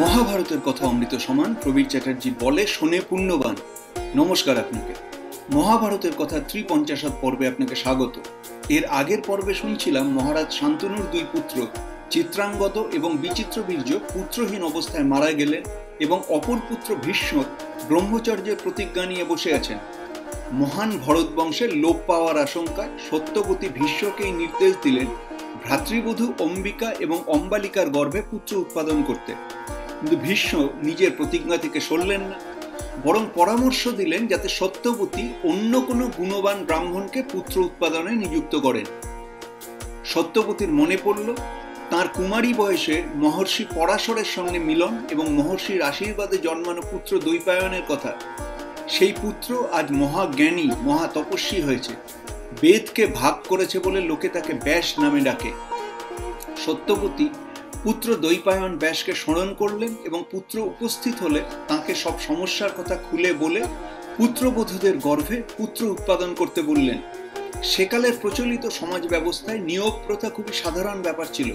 মহাভারতের কথা অমৃত সমান প্রবীর চ্যাটার্জি বলে শোনে পুণ্যবান। নমস্কার আপনাকে। মহাভারতের কথা ৩৫০ পর্বে আপনাকে স্বাগত। এর আগের পর্বে শুনছিলাম মহারাজ শান্তনুর দুই পুত্র চিত্রাঙ্গদ এবং বিচিত্রবীর্য পুত্রহীন অবস্থায় মারা গেলেন এবং অপর পুত্র ভীষ্ম ব্রহ্মচর্যের প্রতিজ্ঞা নিয়ে বসে আছেন। মহান ভরত বংশের লোপ পাওয়ার আশঙ্কায় সত্যবতী ভীষ্মকেই নির্দেশ দিলেন ভ্রাতৃবধূ অম্বিকা এবং অম্বালিকার গর্ভে পুত্র উৎপাদন করতে। কিন্তু ভীষ্ম নিজের প্রতিজ্ঞা থেকে সরলেন না, বরং পরামর্শ দিলেন যাতে সত্যবতী অন্য কোনো গুণবান ব্রাহ্মণকে পুত্র উৎপাদনে নিযুক্ত করেন। সত্যবতীর মনে পড়ল তাঁর কুমারী বয়সে মহর্ষি পরাশরের সঙ্গে মিলন এবং মহর্ষির আশীর্বাদে জন্মানো পুত্র দৈপায়নের কথা। সেই পুত্র আজ মহাজ্ঞানী মহাতপস্বী হয়েছে, বেদকে ভাগ করেছে বলে লোকে তাকে ব্যাস নামে ডাকে। সত্যবতী পুত্র দৈপায়ন ব্যাসকে স্মরণ করলেন এবং পুত্র উপস্থিত হলে তাকে সব সমস্যার কথা খুলে বলে পুত্রবধূদের গর্ভে পুত্র উৎপাদন করতে বললেন। সেকালের প্রচলিত সমাজ ব্যবস্থায় নিয়োগ প্রথা খুবই সাধারণ ব্যাপার ছিল।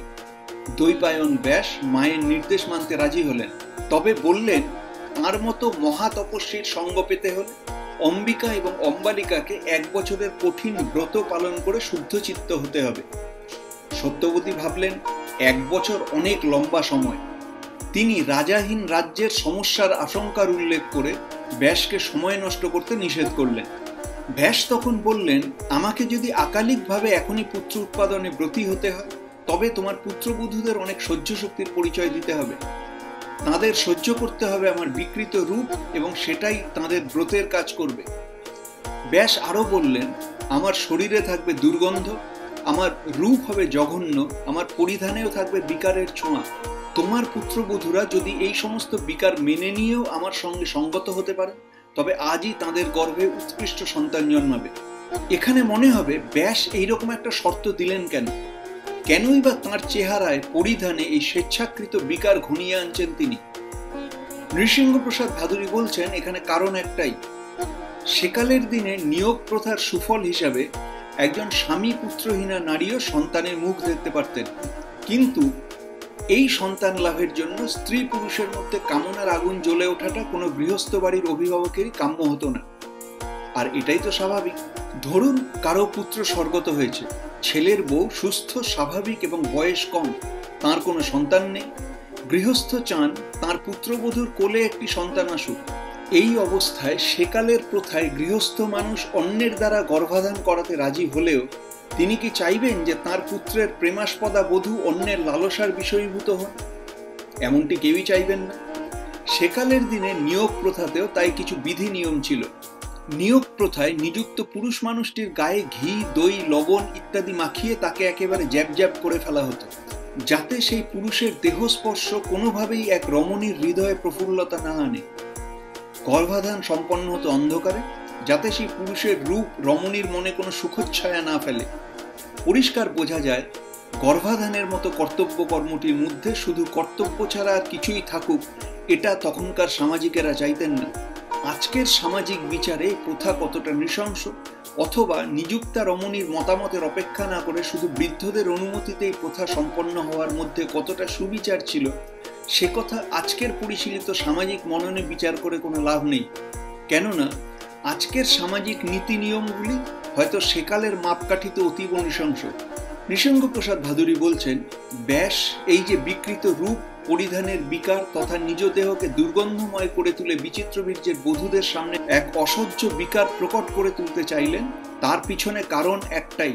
দৈপায়ন ব্যাস মায়ের নির্দেশ মানতে রাজি হলেন, তবে বললেন তাঁর মতো মহাতপস্বীর সঙ্গ পেতে হলে অম্বিকা এবং অম্বালিকাকে 1 বছরের কঠিন ব্রত পালন করে শুদ্ধচিত্ত হতে হবে। সত্যবতী ভাবলেন 1 বছর অনেক লম্বা সময়। তিনি রাজাহীন রাজ্যের সমস্যার আশঙ্কার উল্লেখ করে ব্যাসকে সময় নষ্ট করতে নিষেধ করলেন। ব্যাস তখন বললেন, আমাকে যদি আকালিকভাবে এখনই পুত্র উৎপাদনে ব্রতী হতে হয় তবে তোমার পুত্রবধূদের অনেক সহ্য শক্তির পরিচয় দিতে হবে। তাঁদের সহ্য করতে হবে আমার বিকৃত রূপ এবং সেটাই তাঁদের ব্রতের কাজ করবে। ব্যাস আরো বললেন, আমার শরীরে থাকবে দুর্গন্ধ, আমার রূপ হবে জঘন্য, আমার পরিধানেও থাকবে বিকারের ছোঁয়া। তোমার পুত্রবধূরা যদি এই সমস্ত বিকার মেনে নিয়েও আমার সঙ্গে সঙ্গত হতে পারে তবে আজই তাঁদের গর্ভে উৎকৃষ্ট সন্তান জন্মাবে। এখানে মনে হবে ব্যাস এইরকম একটা শর্ত দিলেন কেন? কেনই বা তাঁর চেহারায় পরিধানে এই স্বেচ্ছাকৃত বিকার ঘনিয়ে আনছেন তিনি? নৃসিংহপ্রসাদ ভাদুরী বলছেন এখানে কারণ একটাই। সেকালের দিনে নিয়োগ প্রথার সুফল হিসাবে একজন স্বামী পুত্রহীনা নারীও সন্তানের মুখ দেখতে পারতেন, কিন্তু এই সন্তান লাভের জন্য স্ত্রী পুরুষের মধ্যে কামনার আগুন জ্বলে ওঠাটা কোনো গৃহস্থ বাড়ির অভিভাবকেরই কাম্য হতো না। আর এটাই তো স্বাভাবিক। ধরুন কারো পুত্র স্বর্গত হয়েছে, ছেলের বউ সুস্থ স্বাভাবিক এবং বয়স কম, তার কোনো সন্তান নেই। গৃহস্থ চান তার পুত্রবধূর কোলে একটি সন্তান আসুক। এই অবস্থায় সেকালের প্রথায় গৃহস্থ মানুষ অন্যের দ্বারা গর্ভাধান করাতে রাজি হলেও তিনি কি চাইবেন যে তার পুত্রের প্রেমাস্পদা বধূ অন্যের লালসার বিষয়ীভূত হন? এমনটি কেউই চাইবেন না। সেকালের দিনে নিয়োগ প্রথাতেও তাই কিছু বিধি নিয়ম ছিল। নিয়োগ প্রথায় নিযুক্ত পুরুষ মানুষটির গায়ে ঘি, দই, লবণ ইত্যাদি মাখিয়ে তাকে একেবারে জ্যাব করে ফেলা হতো, যাতে সেই পুরুষের দেহস্পর্শ কোনোভাবেই এক রমণীর হৃদয়ে প্রফুল্লতা না আনে। গর্ভাধান সম্পন্ন হতো অন্ধকারে, যাতে সেই পুরুষের রূপ রমণীর মনে কোনো সুখচ্ছায়া না ফেলে। পরিষ্কার বোঝা যায় গর্ভাধানের মতো কর্তব্য কর্মটির মধ্যে শুধু কর্তব্য ছাড়া আর কিছুই থাকুক, এটা তখনকার সামাজিকেরা চাইতেন না। আজকের সামাজিক বিচারে প্রথা কতটা নৃশংস, অথবা নিযুক্তা রমণীর মতামতের অপেক্ষা না করে শুধু বৃদ্ধদের অনুমতিতেই প্রথা সম্পন্ন হওয়ার মধ্যে কতটা সুবিচার ছিল, সে কথা আজকের পরিশীলিত সামাজিক মননে বিচার করে কোনো লাভ নেই। কেননা আজকের সামাজিক নীতি নিয়মগুলি হয়তো সেকালের মাপকাঠিতে অতীব নৃশংস। নৃসিংহপ্রসাদ ভাদুরী বলছেন, ব্যাস এই যে বিকৃত রূপ, পরিধানের বিকার তথা নিজ দেহকে দুর্গন্ধময় করে তুলে বিচিত্রবীর্যের বধূদের সামনে এক অসহ্য বিকার প্রকট করে তুলতে চাইলেন, তার পিছনে কারণ একটাই,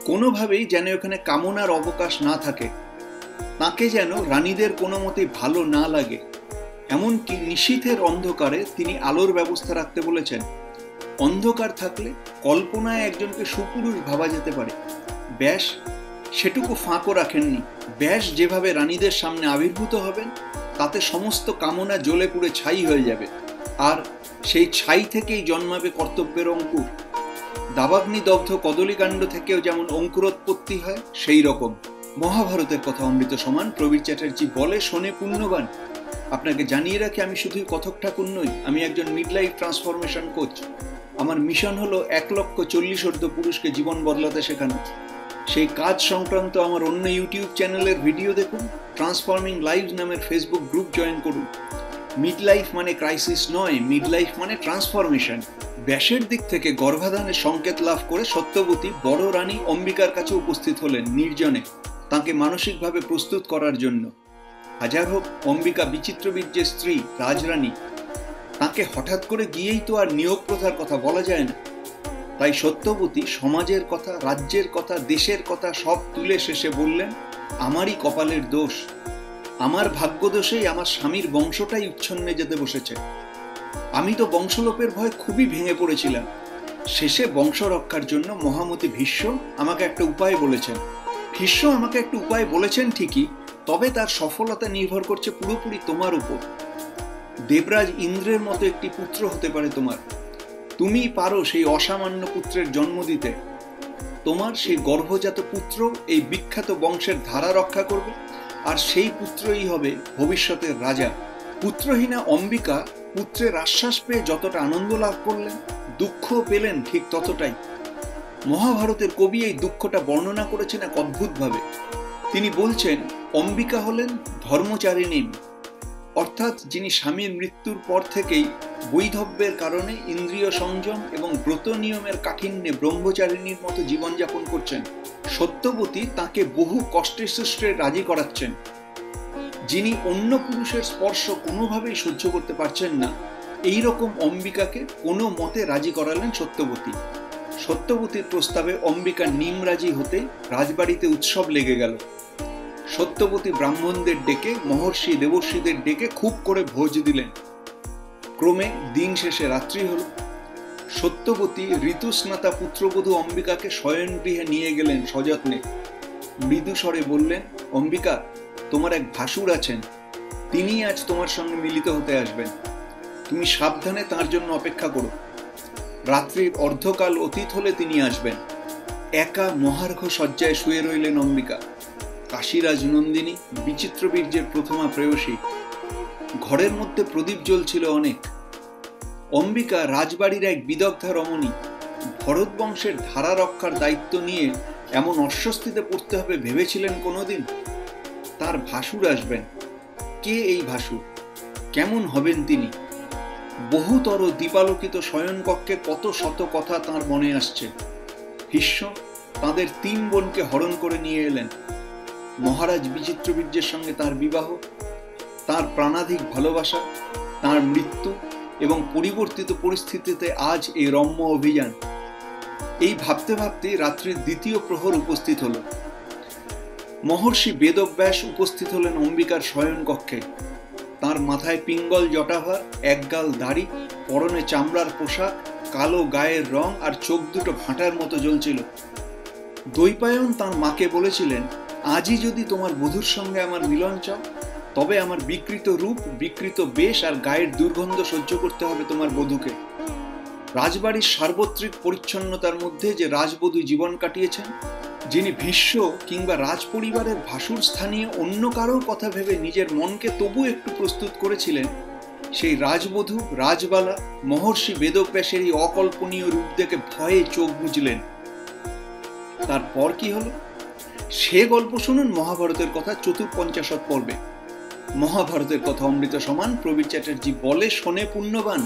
কোনোভাবেই যেন এখানে কামনার অবকাশ না থাকে, তাকে যেন রানীদের কোনো মতেই ভালো না লাগে। এমনকি নিশীথের অন্ধকারে তিনি আলোর ব্যবস্থা রাখতে বলেছেন। অন্ধকার থাকলে কল্পনায় একজনকে সুপুরুষ ভাবা যেতে পারে। ব্যাস সেটুকু ফাঁকও রাখেননি। ব্যাস যেভাবে রানীদের সামনে আবির্ভূত হবেন তাতে সমস্ত কামনা জ্বলে পুড়ে ছাই হয়ে যাবে, আর সেই ছাই থেকেই জন্মাবে কর্তব্যের অঙ্কুর। দাবাগ্নি দগ্ধ কদলীকাণ্ড থেকেও যেমন অঙ্কুরোৎপত্তি হয়, সেই রকম। মহাভারতের কথা অমৃত সমান প্রবীর চ্যাটার্জি বলে শোনে পুণ্যবান। আপনাকে জানিয়ে রাখি, আমি শুধুই কথক ঠাকুর নই, আমি একজন মিডলাইফ ট্রান্সফরমেশন কোচ। আমার মিশন হলো 1,40,000 পুরুষকে জীবন বদলাতে শেখানো। সেই কাজ সংক্রান্ত আমার অন্য ইউটিউব চ্যানেলের ভিডিও দেখুন, ট্রান্সফর্মিং লাইফ নামের ফেসবুক গ্রুপ জয়েন করুন। মিড লাইফ মানে ক্রাইসিস নয়, মিড লাইফ মানে ট্রান্সফরমেশন। ব্যাসের দিক থেকে গর্ভাধানের সংকেত লাভ করে সত্যবতী বড় রানী অম্বিকার কাছে উপস্থিত হলেন নির্জনে, তাকে মানসিকভাবে প্রস্তুত করার জন্য। হাজার হোক অম্বিকা বিচিত্রবীর্যের স্ত্রী রাজরানী, তাকে হঠাৎ করে গিয়েই তো আর নিয়োগ প্রথার কথা বলা যায় না। তাই সত্যবতী সমাজের কথা, রাজ্যের কথা, দেশের কথা সব তুলে শেষে বললেন, আমারই কপালের দোষ, আমার ভাগ্যদোষেই আমার স্বামীর বংশটাই উচ্ছন্নে যেতে বসেছে। আমি তো বংশলোপের ভয়ে খুবই ভেঙে পড়েছিলাম। শেষে বংশ রক্ষার জন্য মহামতি ভীষ্ম আমাকে একটা উপায় বলেছেন। ভীষ্ম আমাকে একটা উপায় বলেছেন ঠিকই, তবে তার সফলতা নির্ভর করছে পুরোপুরি তোমার উপর। দেবরাজ ইন্দ্রের মতো একটি পুত্র হতে পারে তোমার। তুমি পারো সেই অসামান্য পুত্রের জন্ম দিতে। তোমার সেই গর্ভজাত পুত্র এই বিখ্যাত বংশের ধারা রক্ষা করবে, আর সেই পুত্রই হবে ভবিষ্যতের রাজা। পুত্রহীনা অম্বিকা পুত্রের আশ্বাস পেয়ে যতটা আনন্দ লাভ করলেন, দুঃখ পেলেন ঠিক ততটাই। মহাভারতের কবি এই দুঃখটা বর্ণনা করেছেন এক অদ্ভুতভাবে। তিনি বলছেন, অম্বিকা হলেন ধর্মচারিণী, অর্থাৎ যিনি স্বামীর মৃত্যুর পর থেকেই বৈধব্যের কারণে ইন্দ্রিয় সংযম এবং ব্রত নিয়মের কাঠিন্যে ব্রহ্মচারিণীর মতো জীবনযাপন করছেন। সত্যবতী তাকে বহু কষ্টে সৃষ্টে রাজি করাচ্ছেন। যিনি অন্য পুরুষের স্পর্শ কোনোভাবেই সহ্য করতে পারছেন না, এই রকম অম্বিকাকে কোনো মতে রাজি করালেন সত্যবতী। সত্যবতীর প্রস্তাবে অম্বিকা নিম রাজি হতে রাজবাড়িতে উৎসব লেগে গেল। সত্যবতী ব্রাহ্মণদের ডেকে, মহর্ষি দেবর্ষিদের ডেকে খুব করে ভোজ দিলেন। ক্রমে দিন শেষে রাত্রি হল। সত্যবতী ঋতুস্নাতা পুত্রবধূ অম্বিকাকে শয়ন গৃহে নিয়ে গেলেন সযত্নে। মৃদু স্বরে বললেন, অম্বিকা, তোমার এক ভাসুর আছেন, তিনি আজ তোমার সঙ্গে মিলিত হতে আসবেন। তুমি সাবধানে তার জন্য অপেক্ষা করো। রাত্রির অর্ধকাল অতীত হলে তিনি আসবেন। একা মহার্ঘ শয্যায় শুয়ে রইলেন অম্বিকা। কাশীরাজ নন্দিনী বিচিত্রবীর্যের প্রথমা প্রেয়সী। ঘরের মধ্যে প্রদীপ জ্বলছিল অনেক। অম্বিকা রাজবাড়ির এক বিদগ্ধা রমণী। ভরত বংশের ধারা রক্ষার দায়িত্ব নিয়ে এমন অস্বস্তিতে পড়তে হবে ভেবেছিলেন কোনোদিন? তার ভাসুর আসবেন। কে এই ভাসুর? কেমন হবেন তিনি? বহুতর দীপালোকিত শয়নকক্ষে কত শত কথা তাঁর মনে আসছে। ভীষ্ম তাঁদের 3 বোনকে হরণ করে নিয়ে এলেন। মহারাজ বিচিত্রবীর্যের সঙ্গে তার বিবাহ, তার প্রাণাধিক ভালোবাসা, তার মৃত্যু এবং পরিবর্তিত পরিস্থিতিতে আজ এই রম্য অভিযান। এই ভাবতে ভাবতে রাত্রির দ্বিতীয় প্রহর উপস্থিত হল। মহর্ষি বেদব্যাস উপস্থিত হলেন অম্বিকার শয়নকক্ষে। তার মাথায় পিঙ্গল জটাভার, একগাল দাড়ি, পরনে চামড়ার পোশাক, কালো গায়ের রং আর চোখ দুটো ভাঁটার মতো জ্বলছিল। দ্বৈপায়ন তাঁর মাকে বলেছিলেন, আজই যদি তোমার বধূর সঙ্গে আমার মিলন চাও, তবে আমার বিকৃত রূপ, বিকৃত বেশ আর গায়ের দুর্গন্ধ সহ্য করতে হবে তোমার বধূকে। রাজবাড়ির সার্বত্রিক পরিচ্ছন্নতার মধ্যে যে রাজবধূ জীবন কাটিয়েছেন, যিনি ভীষ্ম কিংবা রাজপরিবারের ভাসুর স্থানীয় অন্য কারো কথা ভেবে নিজের মনকে তবু একটু প্রস্তুত করেছিলেন, সেই রাজবধূ রাজবালা মহর্ষি বেদব্যাসের এই অকল্পনীয় রূপ দেখে ভয়ে চোখ বুজলেন। তারপর কি হলো সে গল্প শুনুন মহাভারতের কথা ৪৫ পর্বে। মহাভারতের কথা অমৃত সমান, প্রবীর চ্যাটার্জি বলে, শোনে পুণ্যবান।